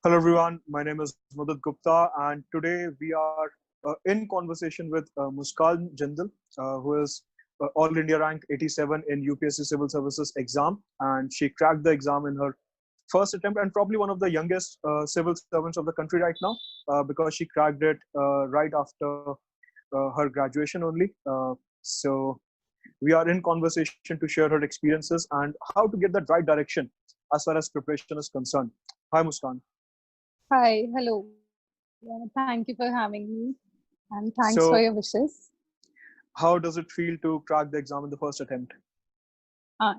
Hello everyone, my name is Mudit Gupta and today we are in conversation with Muskan Jindal, who is All India rank 87 in UPSC Civil Services exam, and she cracked the exam in her first attempt and probably one of the youngest civil servants of the country right now, because she cracked it right after her graduation only. So we are in conversation to share her experiences and how to get that right direction as far as preparation is concerned. Hi Muskan. Hi, hello. Thank you for having me and thanks for So your wishes. how does it feel to crack the exam in the first attempt?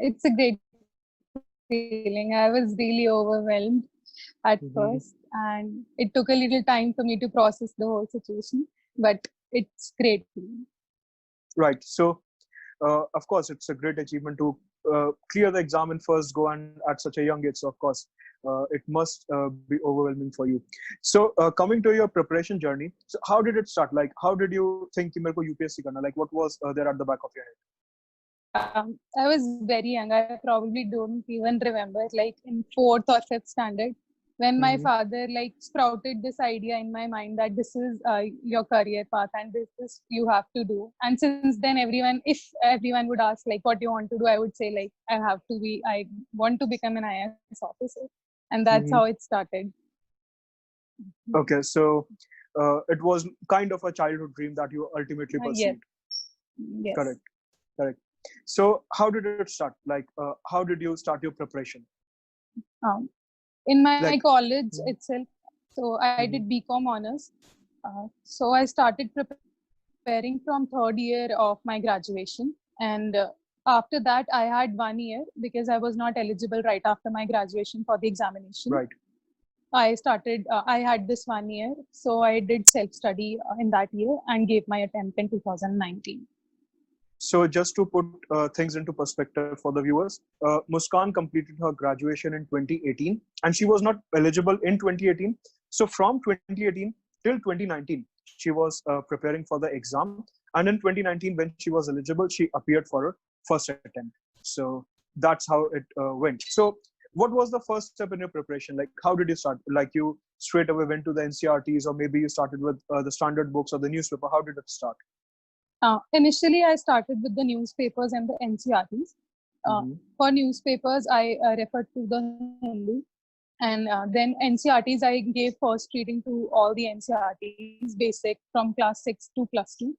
It's a great feeling. I was really overwhelmed at first, Hmm. and it took a little time for me to process the whole situation, but it's great feeling. Right. So, of course, it's a great achievement to clear the exam in first go and at such a young age. So, of course, it must be overwhelming for you. So, coming to your preparation journey, so how did it start? Like, how did you think कि मेरे को UPSC करना? Like, what was there at the back of your head? I was very young. I probably don't even remember, like in fourth or fifth standard, when my Hmm. father like sprouted this idea in my mind that this is your career path and this is you have to do. And since then, if everyone would ask like what you want to do, I would say like I want to become an IAS officer, and that's how Hmm. it started. Okay, so it was kind of a childhood dream that you ultimately Yes, pursued. yes. Correct, correct. So, how did it start? Like, how did you start your preparation? Um, in my Like, college mhm, itself, so I did mhm, BCom honors. So I started preparing from third year of my graduation, and after that I had 1 year because I was not eligible right after my graduation for the examination. right. I had this 1 year, so I did self study in that year and gave my attempt in 2019. So, just to put things into perspective for the viewers, Muskan completed her graduation in 2018 and she was not eligible in 2018. So, from 2018 till 2019, she was preparing for the exam. And in 2019, when she was eligible, she appeared for her first attempt. So, that's how it went. So, what was the first step in your preparation? Like, how did you start? Like, you straight away went to the NCRTs, or maybe you started with the standard books or the newspaper? How did it start? Initially, I started with the newspapers and the NCRTs. Uh, Hmm. for newspapers, I referred to the Hindu, and then NCRTs, I gave first reading to all the NCRTs, basic from class 6 to plus 2.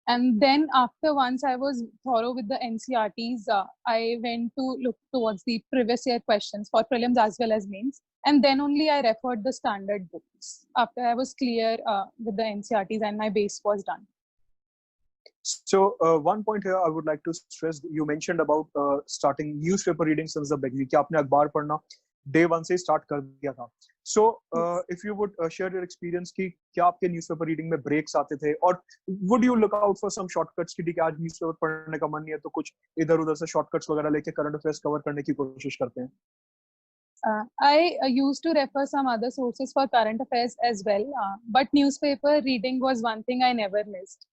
And then after once I was thorough with the NCRTs, I went to look towards the previous year questions for prelims as well as mains. And then only I referred the standard books after I was clear with the NCRTs and my base was done. So one point here I would like to stress, you mentioned about starting newspaper reading since the beginning कि आपने अखबार पढ़ना day one से start कर दिया था. So Yes. if you would share your experience कि क्या आपके newspaper reading में breaks आते थे और would you look out for some shortcuts कि ठीक है आज newspaper पढ़ने का मन नहीं है तो कुछ इधर उधर से shortcuts वगैरह लेके current affairs cover करने की कोशिश करते हैं. I used to refer some other sources for current affairs as well, but newspaper reading was one thing I never missed.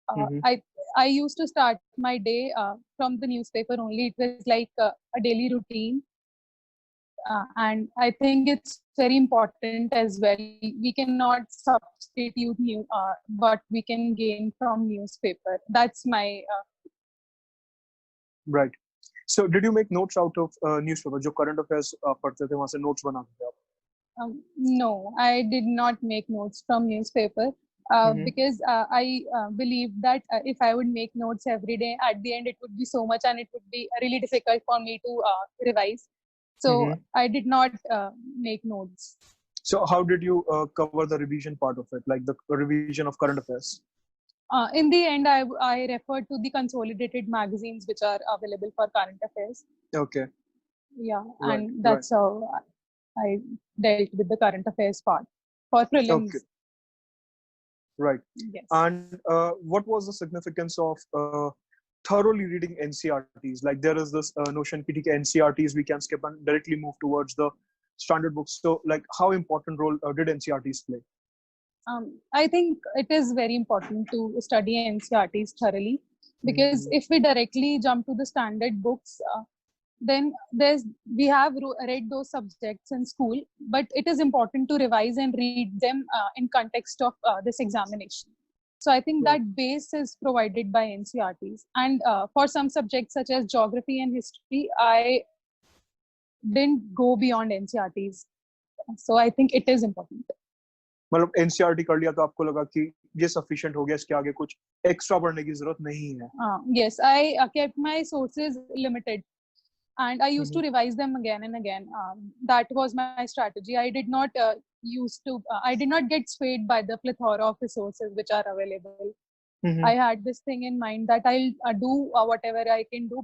Uh, Mm-hmm. I I used to start my day from the newspaper only. It was like a daily routine, and I think it's very important as well. We cannot substitute what we can gain from newspaper. That's my Right. So did you make notes out of newspaper जो current affairs पढ़ते थे वहां से notes बनाते थे आप? No, I did not make notes from newspaper Mm-hmm. because I believe that if I would make notes every day, at the end it would be so much and it would be really difficult for me to revise. So Mm-hmm. I did not make notes. So how did you cover the revision part of it, like the revision of current affairs? In the end, I referred to the consolidated magazines which are available for current affairs. Okay, Yeah, right, and right. that's how I dealt with the current affairs part for Okay, prelims. right. Yes. And what was the significance of thoroughly reading NCRTs? Like there is this notion कि ठीक है NCRTs we can skip and directly move towards the standard books. So like how important role did NCRTs play? I think it is very important to study NCRTs thoroughly because Mm-hmm. if we directly jump to the standard books, then we have read those subjects in school, but it is important to revise and read them in context of this examination. So I think Right. that base is provided by NCRTs. And for some subjects such as geography and history, I didn't go beyond NCRTs. So I think it is important. मतलब NCERT कर लिया तो आपको लगा कि ये sufficient हो गया, इसके आगे कुछ एक्स्ट्रा पढ़ने की जरूरत नहीं है. Yes, I kept my sources limited, and I used to revise them again and again. That was my strategy. I did not I did not get swayed by the plethora of resources which are available. I had this thing in mind that I'll do whatever I can do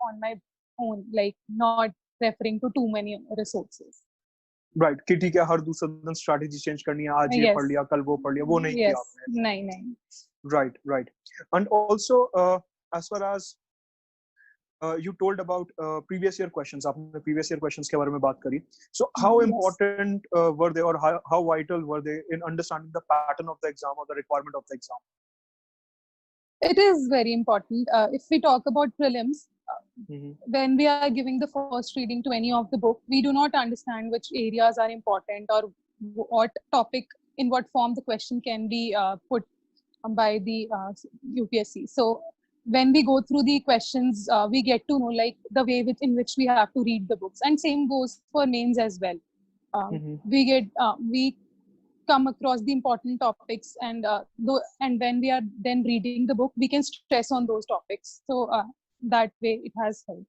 on my own, like not referring to too many resources. Right कि ठीक है हर दूसरे दिन strategy change करनी है, आज ये पढ़ लिया कल वो पढ़ लिया, वो नहीं किया आपने. नहीं. Right. And also as far as you told about previous year questions, आपने previous year questions के बारे में बात करी. So how important were they, or how vital were they in understanding the pattern of the exam or the requirement of the exam? It is very important. If we talk about prelims, when we are giving the first reading to any of the book, we do not understand which areas are important or what topic, in what form the question can be put by the UPSC. So when we go through the questions, we get to know like the way in which we have to read the books, and same goes for mains as well. We come across the important topics, and when we are then reading the book, we can stress on those topics. So that way it has helped.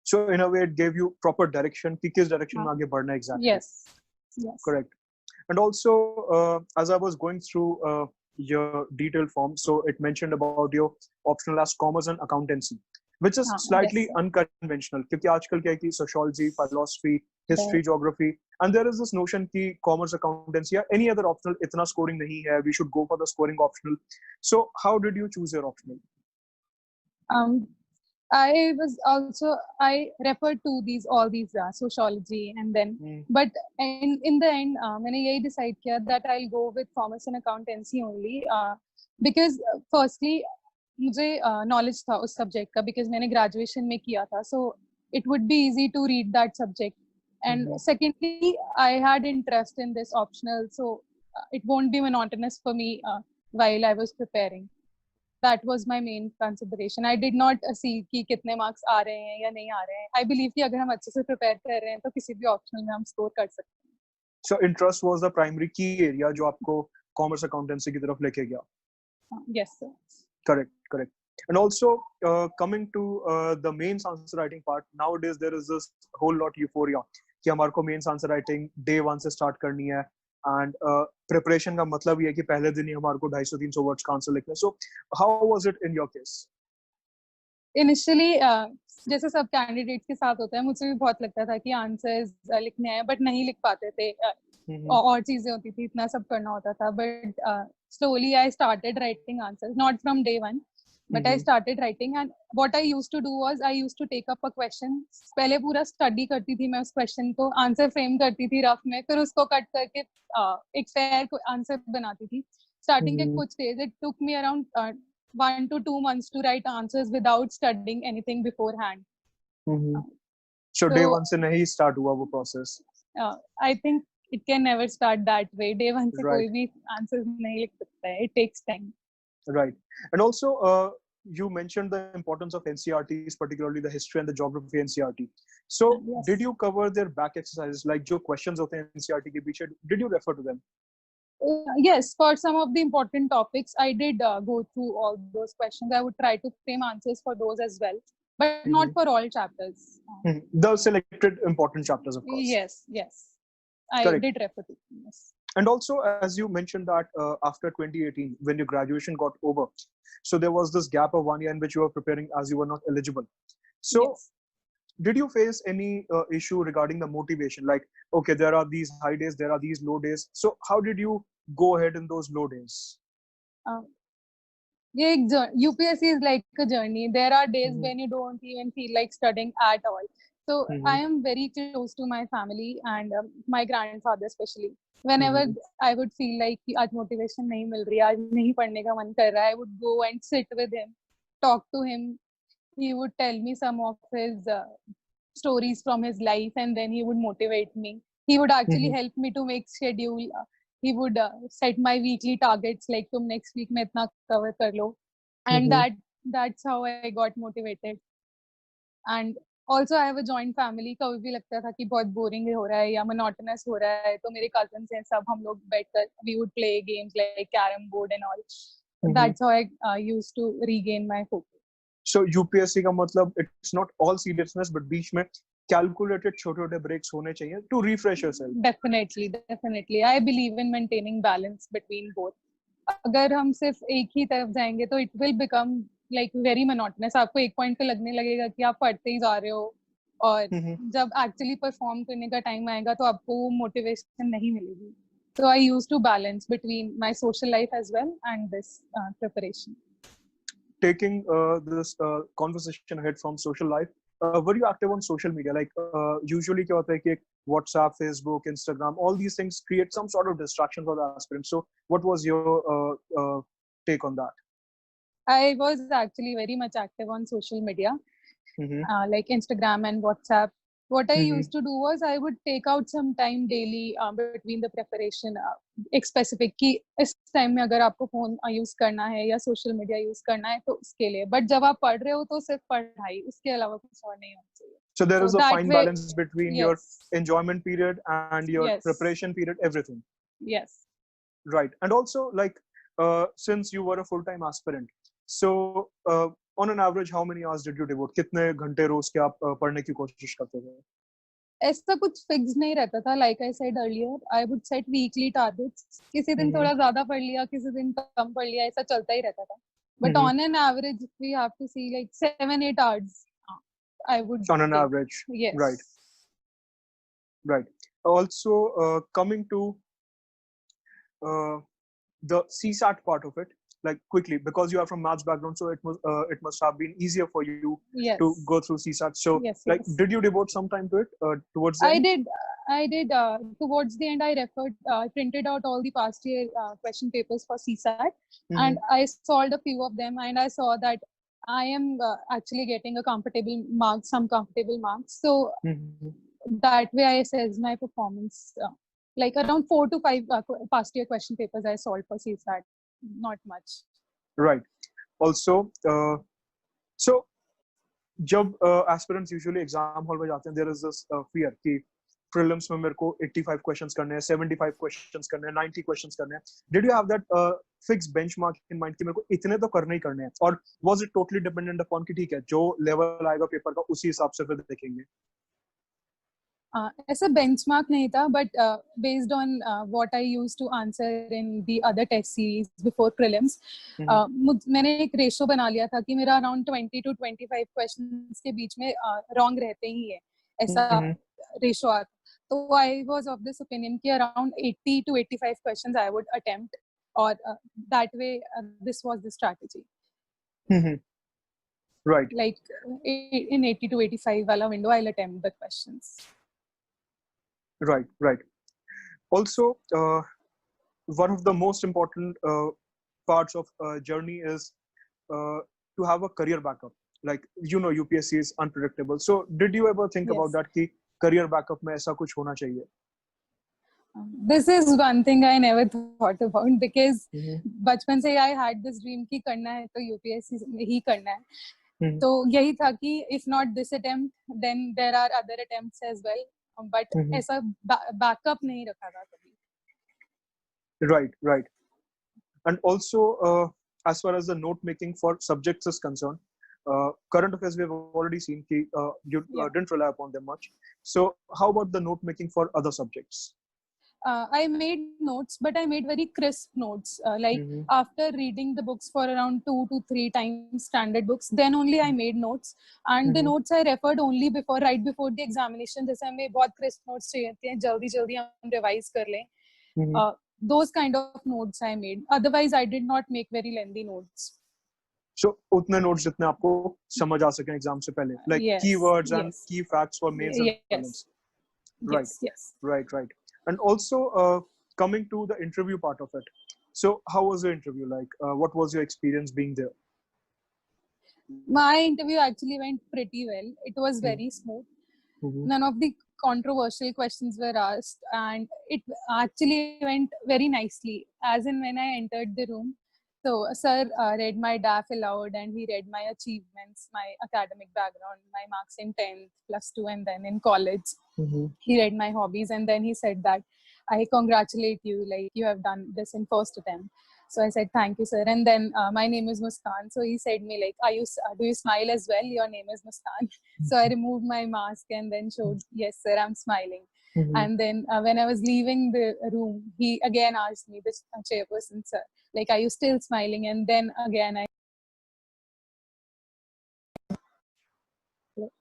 So in a way it gave you proper direction कि किस direction में आगे बढ़ना है exactly. Yes. Correct. And also as I was going through your detailed form, so it mentioned about your optional as commerce and accountancy, which is slightly unconventional क्योंकि आजकल क्या है कि sociology, philosophy, history, geography, and there is this notion कि commerce, accountancy या any other optional इतना scoring नहीं है, we should go for the scoring optional. So how did you choose your optional? I referred to all these sociology, and then but in the end मैंने यही decide किया that I'll go with commerce and accountancy only, because firstly मुझे knowledge था उस subject का, because मैंने graduation में किया था, so it would be easy to read that subject. And secondly, I had interest in this optional, so it won't be monotonous for me while I was preparing. That was my main consideration. I did not see कि कितने marks आ रहे हैं या नहीं आ रहे हैं. I believe कि अगर हम अच्छे से prepare कर रहे हैं तो किसी भी optional में हम score कर सकते हैं. So interest was the primary key area जो आपको commerce accountancy की तरफ लेके गया. Yes, sir. Correct. And also coming to the mains answer writing part, nowadays there is this whole lot euphoria कि हमारे को mains answer writing day one से start करनी है, and preparation का मतलब ये है कि पहले दिन ही हमारे को 250-300 words का आंसर लिखना है. So how was it in your case? Initially जैसे सब कैंडिडेट्स के साथ होता है, मुझे भी बहुत लगता था कि आंसर्स लिखने हैं, बट नहीं लिख पाते थे, और चीजें होती थी, इतना सब करना होता था. But slowly I started writing answers, not from day one, but I started writing. And what I used to do was I used to take up a question, पहले पूरा स्टडी करती थी मैं उस क्वेश्चन को, आंसर फ्रेम करती थी rough में, फिर उसको कट करके एक फेयर आंसर बनाती थी. स्टार्टिंग के कुछ days it took me around 1 to 2 months to write answers without studying anything beforehand. So day one से नहीं start हुआ वो process? I think it can never start that way. Day one से कोई भी answers नहीं लिख सकता है. It takes time. Right. And also you mentioned the importance of NCRTs, particularly the history and the geography NCRT. So did you cover their back exercises, like जो questions होते हैं NCRT के पीछे, did you refer to them? Yes, for some of the important topics, I did go through all those questions. I would try to frame answers for those as well, but not for all chapters. The selected important chapters, of course. Yes. I did refer to them, yes. And also, as you mentioned that after 2018, when your graduation got over, so there was this gap of 1 year in which you were preparing as you were not eligible. So did you face any issue regarding the motivation? Like, okay, there are these high days, there are these low days. So how did you go ahead in those low days? UPSC is like a journey. There are days when you don't even feel like studying at all. So I am very close to my family and my grandfather especially. Whenever I would feel like आज motivation नहीं मिल रही, आज नहीं पढ़ने का मन कर रहा है, I would go and sit with him, talk to him. He would tell me some of his stories from his life, and then he would motivate me. He would actually help me to make schedule. He would set my weekly targets, like तुम next week में इतना cover कर लो, and that's how I got motivated. And also I have a joint family. कभी भी लगता था कि बहुत boring हो रहा है या monotonous हो रहा है, तो मेरे cousins हैं सब, हम लोग बैठकर we would play games like carom board and all. That's how I used to regain my focus. So UPSC का मतलब it's not all seriousness, but बीच में calculated छोटे-छोटे breaks होने चाहिए to refresh yourself. Definitely. I believe in maintaining balance between both. अगर हम सिर्फ एक ही तरफ जाएंगे तो it will become like very monotonous. आपको एक point पे लगने लगेगा कि आप पढ़ते ही जा रहे हो, और जब actually perform करने का time आएगा तो आपको वो motivation नहीं मिलेगी. So I used to balance between my social life as well and this preparation. Taking this conversation ahead from social life, were you active on social media? Like usually क्या होता है कि WhatsApp, Facebook, Instagram, all these things create some sort of distraction for the aspirants. So what was your take on that? I was actually very much active on social media, like Instagram and WhatsApp. What I used to do was I would take out some time daily between the preparation, एक specific कि इस time में अगर आपको phone use करना है या social media use करना है तो उसके लिए. But जब आप पढ़ रहे हो तो सिर्फ पढ़ाई, उसके अलावा कुछ और नहीं होना चाहिए. So there is a fine balance between your enjoyment period and your preparation period, everything. Yes. Right. And also, like, since you were a full-time aspirant, so on an average, how many hours did you devote? कितने घंटे रोज के आप पढ़ने की कोशिश करते थे? ऐसा कुछ फिक्स नहीं रहता था. Like I said earlier, I would set weekly targets. किसी दिन थोड़ा ज्यादा पढ़ लिया, किसी दिन कम पढ़ लिया, ऐसा चलता ही रहता था. But on an average, we have to see like 7-8 hours. I would on an average. Yes. Right. Also, coming to the CSAT part of it, like quickly, because you are from maths background, so it must have been easier for you to go through CSAT. So, did you devote some time to it towards the end? I did. Towards the end, I printed out all the past year question papers for CSAT, and I solved a few of them, and I saw that I am actually getting some comfortable marks. So that way I assess my performance. Like around 4 to 5 past year question papers I solved for CSAT. Not much. Right. Also, so जब aspirants usually exam hall में जाते हैं, there is this fear कि prelims में मेरे को 85 questions करने हैं, 75 questions करने हैं, 90 questions करने हैं. Did you have that fixed benchmark in mind कि मेरे को इतने तो करने ही करने हैं? Or was it totally dependent upon कि ठीक है, जो level आएगा पेपर का उसी हिसाब से फिर देखेंगे? ऐसा benchmark नहीं था, but based on what I used to answer in the other test series before prelims, मैंने एक ratio बना लिया था कि मेरा around 20 to 25 questions के बीच में wrong रहते ही है, ऐसा ratio आता. So I was of this opinion कि around 80 to 85 questions I would attempt, or that way this was the strategy. Right. Like in 80 to 85 wala window I'll attempt the questions. Right. Also, one of the most important parts of journey is to have a career backup. Like, you know, UPSC is unpredictable. So did you ever think about that कि career backup में ऐसा कुछ होना चाहिए? This is one thing I never thought about, because बचपन से I had this dream कि करना है तो UPSC ही करना है. तो यही था कि if not this attempt, then there are other attempts as well. But ऐसा backup नहीं रखा था कभी. Right. And also, as far as the note making for subjects is concerned, current affairs we have already seen कि you didn't rely upon them much. So how about the note making for other subjects? I made notes, but I made very crisp notes. Like after reading the books for around 2 to 3 times, standard books, then only I made notes. And the notes I referred only right before the examination. जैसे हमें बहुत crisp notes चाहिए थे, जल्दी हम revise कर लें. Those kind of notes I made. Otherwise, I did not make very lengthy notes. So उतने notes जितने आपको समझ आ सके exam से पहले, like keywords and key facts for mains and prelims. Yes. Right. And also, coming to the interview part of it. So how was the interview like? What was your experience being there? My interview actually went pretty well. It was very smooth. None of the controversial questions were asked, and it actually went very nicely. As in, when I entered the room, so sir read my DAF aloud, and he read my achievements, my academic background, my marks in 10th, plus 2, and then in college. He read my hobbies, and then he said that I congratulate you, like you have done this in first attempt. So I said, thank you, sir. And then my name is Muskan. So he said me like, do you smile as well? Your name is Muskan. So I removed my mask and then showed, yes, sir, I'm smiling. And then when I was leaving the room, he again asked me, this chairperson, sir, like, are you still smiling? And then again,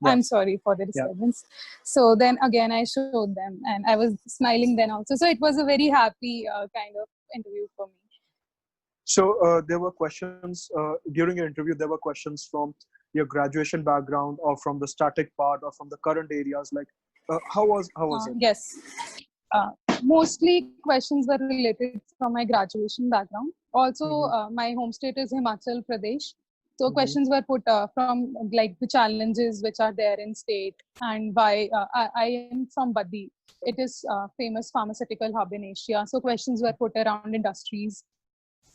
I'm sorry for the disturbance. So then again, I showed them and I was smiling then also. So it was a very happy kind of interview for me. So there were questions during your interview. There were questions from your graduation background, or from the static part, or from the current areas. Like, how was it? Yes, mostly questions were related from my graduation background. Also, my home state is Himachal Pradesh. So questions were put from like the challenges which are there in state, and why I am from Baddi. It is a famous pharmaceutical hub in Asia. So questions were put around industries.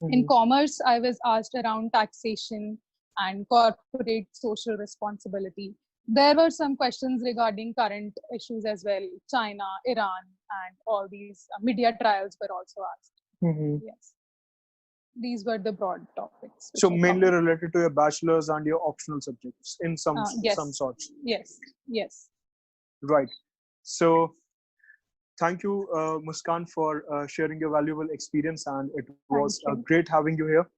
In commerce, I was asked around taxation and corporate social responsibility. There were some questions regarding current issues as well, China, Iran, and all these media trials were also asked. Yes. These were the broad topics. So mainly related to your bachelor's and your optional subjects in some sorts. Yes. Right. So thank you, Muskan, for sharing your valuable experience, and it was great having you here.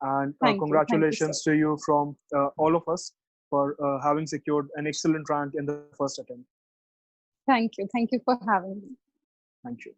And congratulations to you from all of us for having secured an excellent rank in the first attempt. Thank you. Thank you for having me. Thank you.